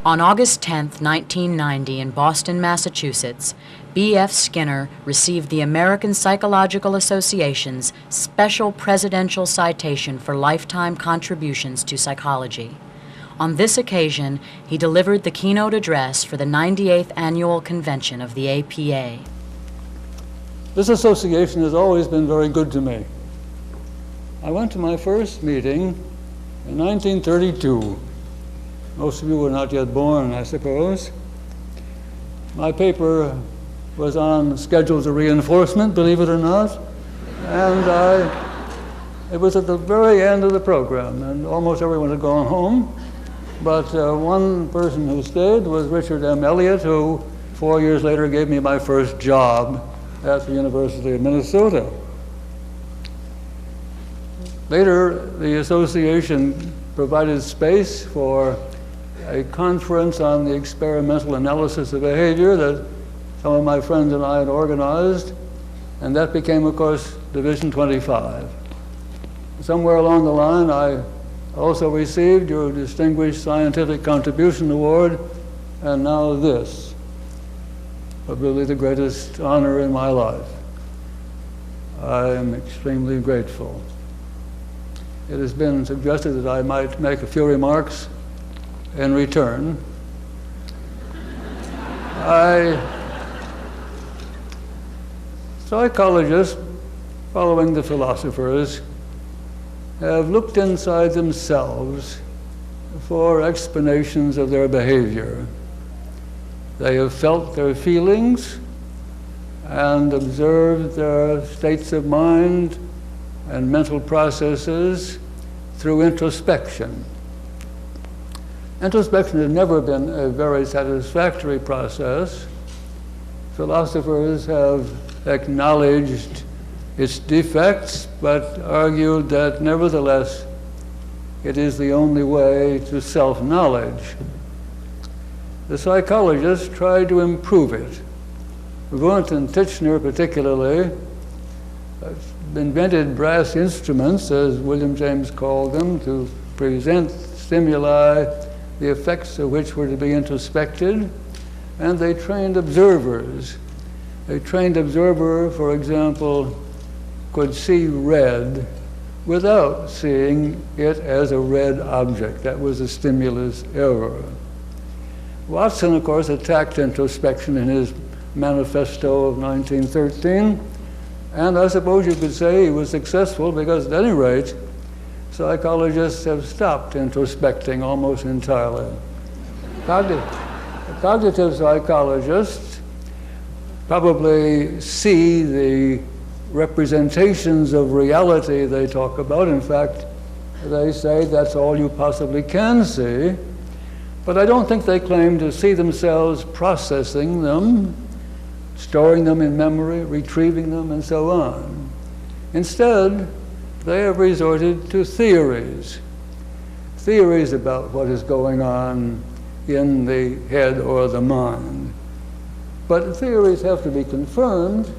On August 10, 1990, in Boston, Massachusetts, B.F. Skinner received the American Psychological Association's Special Presidential Citation for lifetime contributions to psychology. On this occasion, he delivered the keynote address for the 98th Annual Convention of the APA. This association has always been very good to me. I went to my first meeting in 1932. Most of you were not yet born, I suppose. My paper was on schedules of reinforcement, believe it or not, and it was at the very end of the program, and almost everyone had gone home, but one person who stayed was Richard M. Elliott, who 4 years later gave me my first job at the University of Minnesota. Later, the association provided space for a conference on the experimental analysis of behavior that some of my friends and I had organized, and that became, of course, Division 25. Somewhere along the line, I also received your Distinguished Scientific Contribution Award, and now this, probably the greatest honor in my life. I am extremely grateful. It has been suggested that I might make a few remarks in return. Psychologists, following the philosophers, have looked inside themselves for explanations of their behavior. They have felt their feelings and observed their states of mind and mental processes through introspection. Introspection has never been a very satisfactory process. Philosophers have acknowledged its defects, but argued that nevertheless it is the only way to self-knowledge. The psychologists tried to improve it. Wundt and Titchener particularly invented brass instruments, as William James called them, to present stimuli, the effects of which were to be introspected, and they trained observers. A trained observer, for example, could see red without seeing it as a red object. That was a stimulus error. Watson, of course, attacked introspection in his manifesto of 1913, and I suppose you could say he was successful because, at any rate, psychologists have stopped introspecting almost entirely. Cognitive psychologists probably see the representations of reality they talk about. In fact, they say that's all you possibly can see. But I don't think they claim to see themselves processing them, storing them in memory, retrieving them, and so on. Instead, they have resorted to theories about what is going on in the head or the mind. But theories have to be confirmed,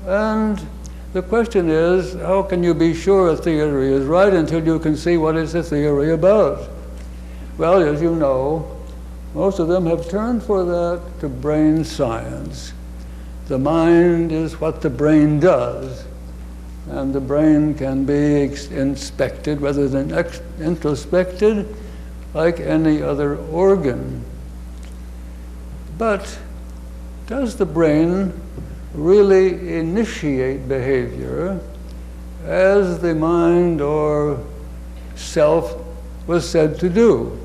and the question is, how can you be sure a theory is right until you can see what it's a theory about? Well, as you know, most of them have turned for that to brain science. The mind is what the brain does, and the brain can be inspected rather than introspected like any other organ. But does the brain really initiate behavior as the mind or self was said to do?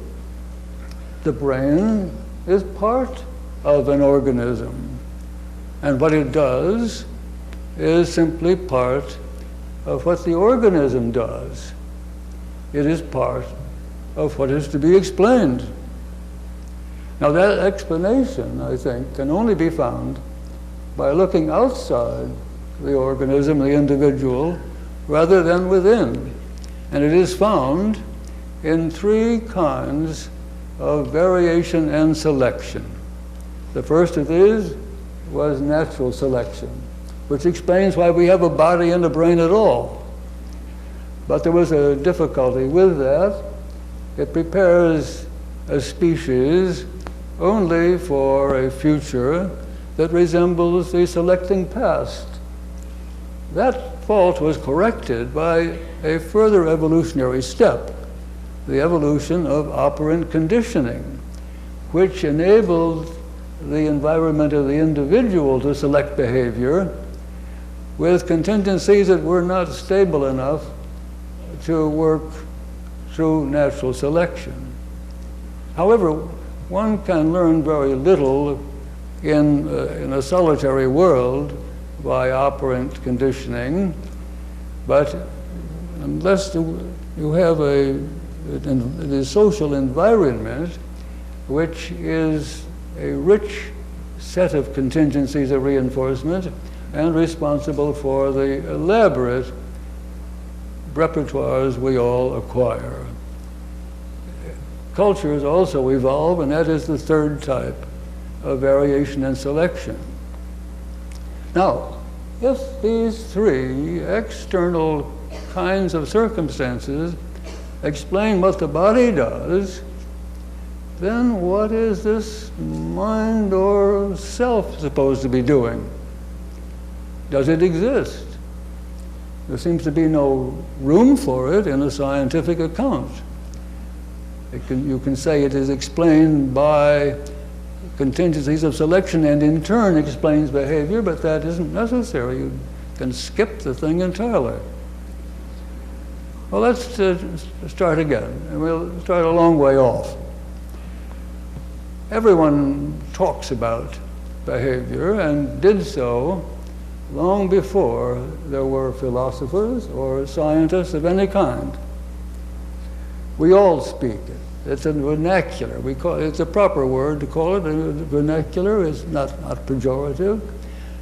The brain is part of an organism, and what it does is simply part of what the organism does. It is part of what is to be explained. Now that explanation, I think, can only be found by looking outside the organism, the individual, rather than within. And it is found in three kinds of variation and selection. The first of these was natural selection, which explains why we have a body and a brain at all. But there was a difficulty with that. It prepares a species only for a future that resembles the selecting past. That fault was corrected by a further evolutionary step, the evolution of operant conditioning, which enabled the environment of the individual to select behavior with contingencies that were not stable enough to work through natural selection. However, one can learn very little in a solitary world by operant conditioning, but unless you have the social environment, which is a rich set of contingencies of reinforcement and responsible for the elaborate repertoires we all acquire. Cultures also evolve, and that is the third type of variation and selection. Now, if these three external kinds of circumstances explain what the body does, then what is this mind or self supposed to be doing? Does it exist? There seems to be no room for it in a scientific account. You can say it is explained by contingencies of selection and in turn explains behavior, but that isn't necessary. You can skip the thing entirely. Well, let's start again, and we'll start a long way off. Everyone talks about behavior and did so long before there were philosophers or scientists of any kind. We all speak it. It's a vernacular. It's a proper word to call it. A vernacular is not pejorative.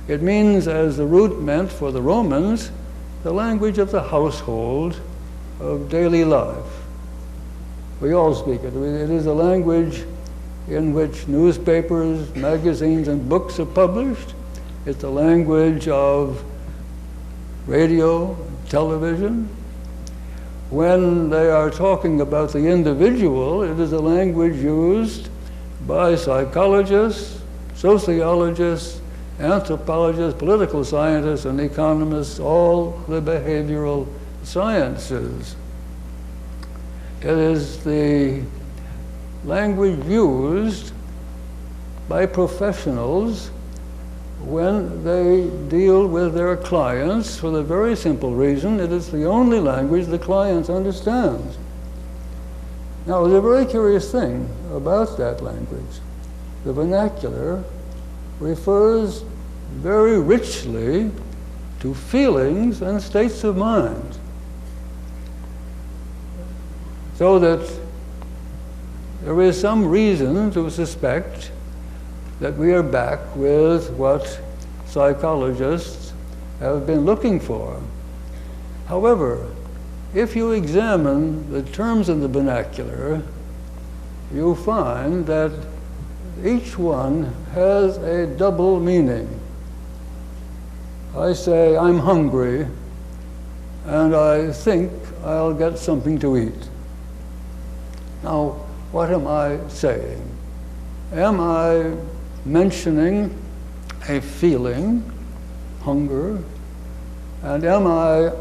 It means, as the root meant for the Romans, the language of the household, of daily life. We all speak it. It is a language in which newspapers, magazines, and books are published. It's the language of radio, television. When they are talking about the individual, it is a language used by psychologists, sociologists, anthropologists, political scientists, and economists, all the behavioral sciences. It is the language used by professionals when they deal with their clients for the very simple reason it is the only language the clients understand. Now, there's a very curious thing about that language. The vernacular refers very richly to feelings and states of mind, so that there is some reason to suspect that we are back with what psychologists have been looking for. However, if you examine the terms in the vernacular, you find that each one has a double meaning. I say, I'm hungry, and I think I'll get something to eat. Now, what am I saying? Am I mentioning a feeling, hunger, and am I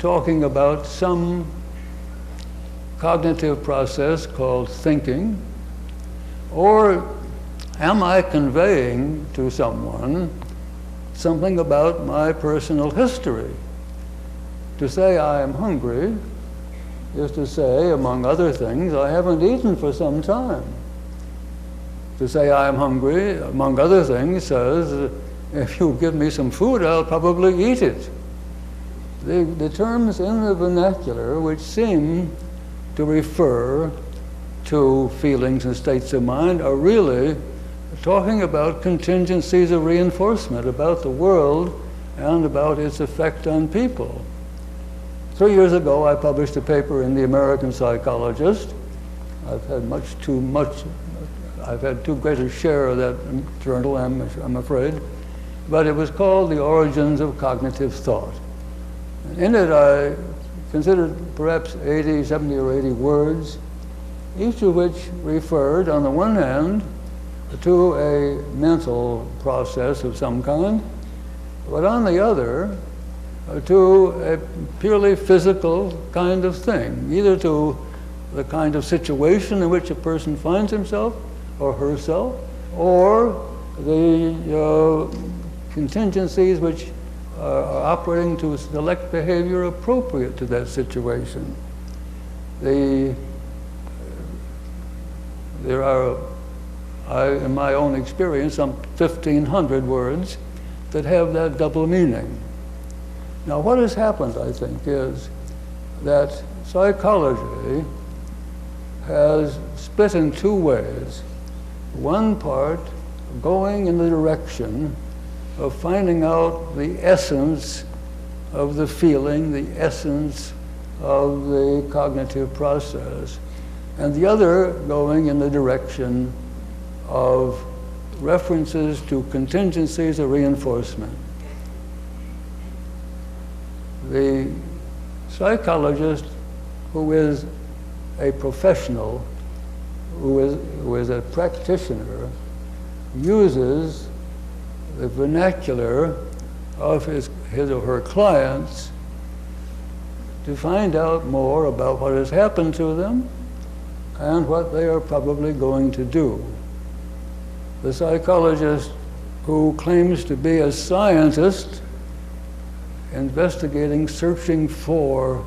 talking about some cognitive process called thinking, or am I conveying to someone something about my personal history? To say I am hungry is to say, among other things, I haven't eaten for some time. To say I am hungry, among other things, says, if you give me some food, I'll probably eat it. The terms in the vernacular which seem to refer to feelings and states of mind are really talking about contingencies of reinforcement, about the world and about its effect on people. 3 years ago, I published a paper in the American Psychologist. I've had too great a share of that journal, I'm afraid. But it was called The Origins of Cognitive Thought. In it, I considered perhaps 70 or 80 words each of which referred, on the one hand, to a mental process of some kind, but on the other, to a purely physical kind of thing, either to the kind of situation in which a person finds himself or herself, or the contingencies which are operating to select behavior appropriate to that situation. There are, in my own experience, some 1,500 words that have that double meaning. Now, what has happened, I think, is that psychology has split in two ways. One part going in the direction of finding out the essence of the feeling, the essence of the cognitive process, and the other going in the direction of references to contingencies of reinforcement. The psychologist who is a professional, who is a practitioner, uses the vernacular of his or her clients to find out more about what has happened to them and what they are probably going to do. The psychologist who claims to be a scientist, investigating, searching for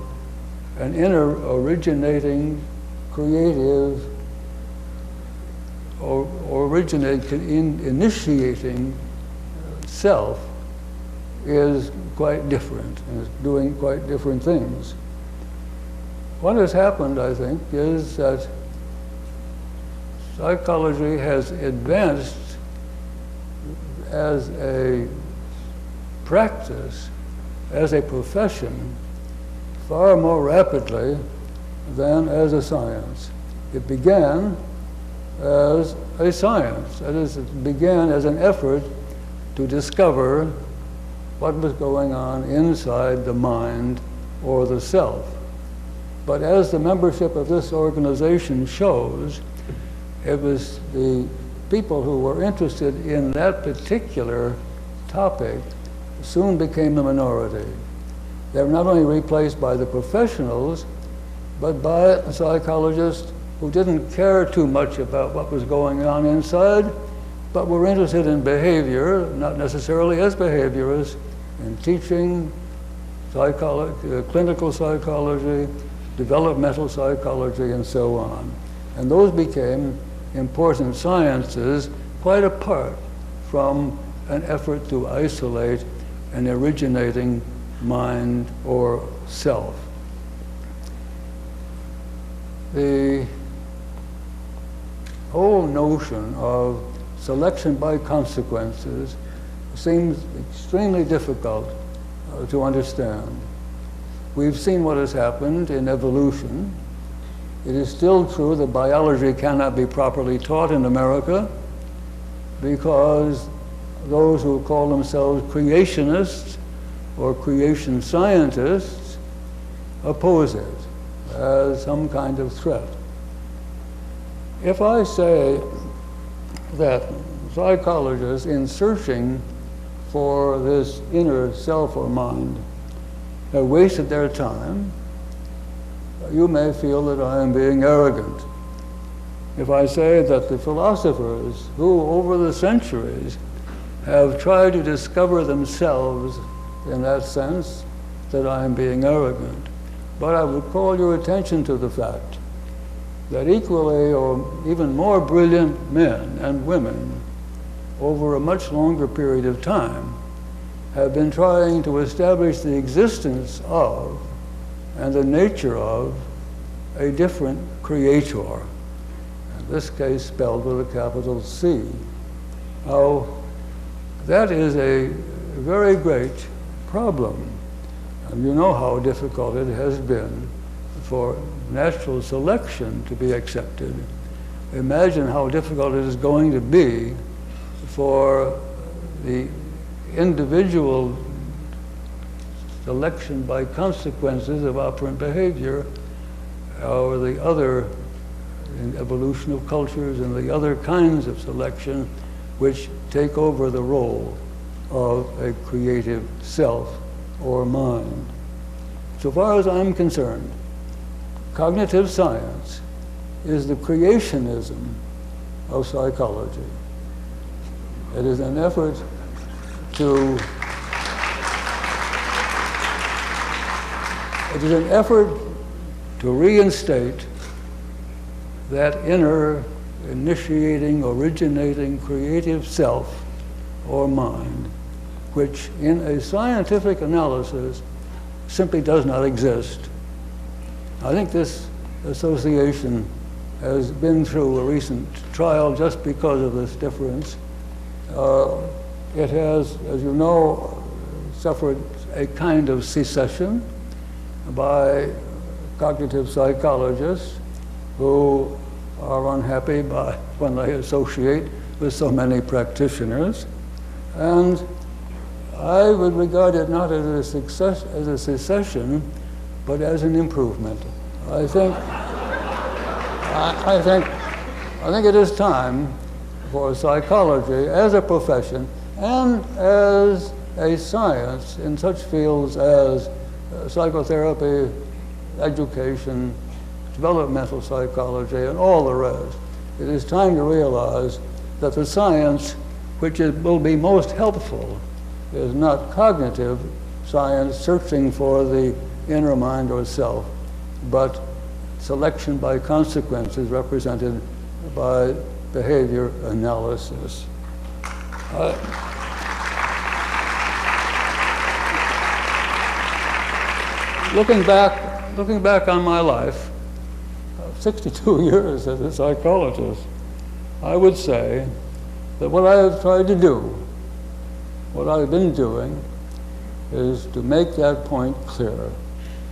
an inner originating, creative, or initiating self, is quite different and is doing quite different things. What has happened, I think, is that psychology has advanced as a practice, as a profession, far more rapidly than as a science. It began as a science. That is, it began as an effort to discover what was going on inside the mind or the self. But as the membership of this organization shows, it was the people who were interested in that particular topic soon became the minority. They were not only replaced by the professionals, but by psychologists who didn't care too much about what was going on inside, but were interested in behavior, not necessarily as behaviorists, in teaching, clinical psychology, developmental psychology, and so on. And those became important sciences quite apart from an effort to isolate an originating mind or self. The whole notion of selection by consequences seems extremely difficult to understand. We've seen what has happened in evolution. It is still true that biology cannot be properly taught in America because those who call themselves creationists or creation scientists oppose it as some kind of threat. If I say that psychologists, in searching for this inner self or mind, have wasted their time, you may feel that I am being arrogant. If I say that the philosophers who, over the centuries, have tried to discover themselves in that sense, that I am being arrogant. But I would call your attention to the fact that equally or even more brilliant men and women over a much longer period of time have been trying to establish the existence of and the nature of a different creator, in this case spelled with a capital C. Now, that is a very great problem. And you know how difficult it has been for natural selection to be accepted. Imagine how difficult it is going to be for the individual selection by consequences of operant behavior, or the other in evolution of cultures and the other kinds of selection which take over the role of a creative self or mind. So far as I'm concerned, cognitive science is the creationism of psychology. It is an effort to reinstate that inner, initiating, originating, creative self or mind, which in a scientific analysis simply does not exist. I think this association has been through a recent trial just because of this difference. It has, as you know, suffered a kind of secession by cognitive psychologists who are unhappy when they associate with so many practitioners. And I would regard it not as a secession, but as an improvement. I think it is time for psychology as a profession and as a science in such fields as psychotherapy, education, developmental psychology, and all the rest. It is time to realize that the science which will be most helpful is not cognitive science searching for the inner mind or self, but selection by consequences represented by behavior analysis. Looking back on my life, 62 years as a psychologist, I would say that what I have tried to do, what I've been doing, is to make that point clear,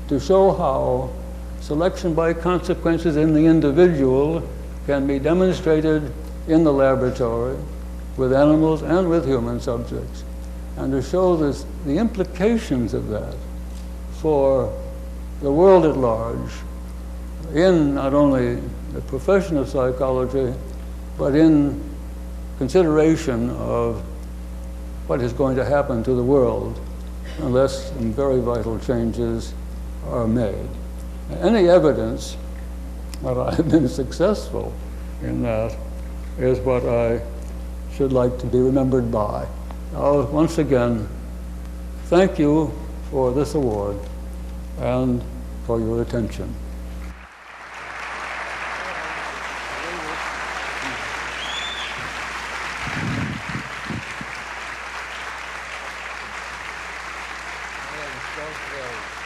to show how selection by consequences in the individual can be demonstrated in the laboratory with animals and with human subjects, and to show the implications of that for the world at large in not only the profession of psychology, but in consideration of what is going to happen to the world unless some very vital changes are made. Any evidence that I have been successful in that is what I should like to be remembered by. Once again, thank you for this award and for your attention. Thank you.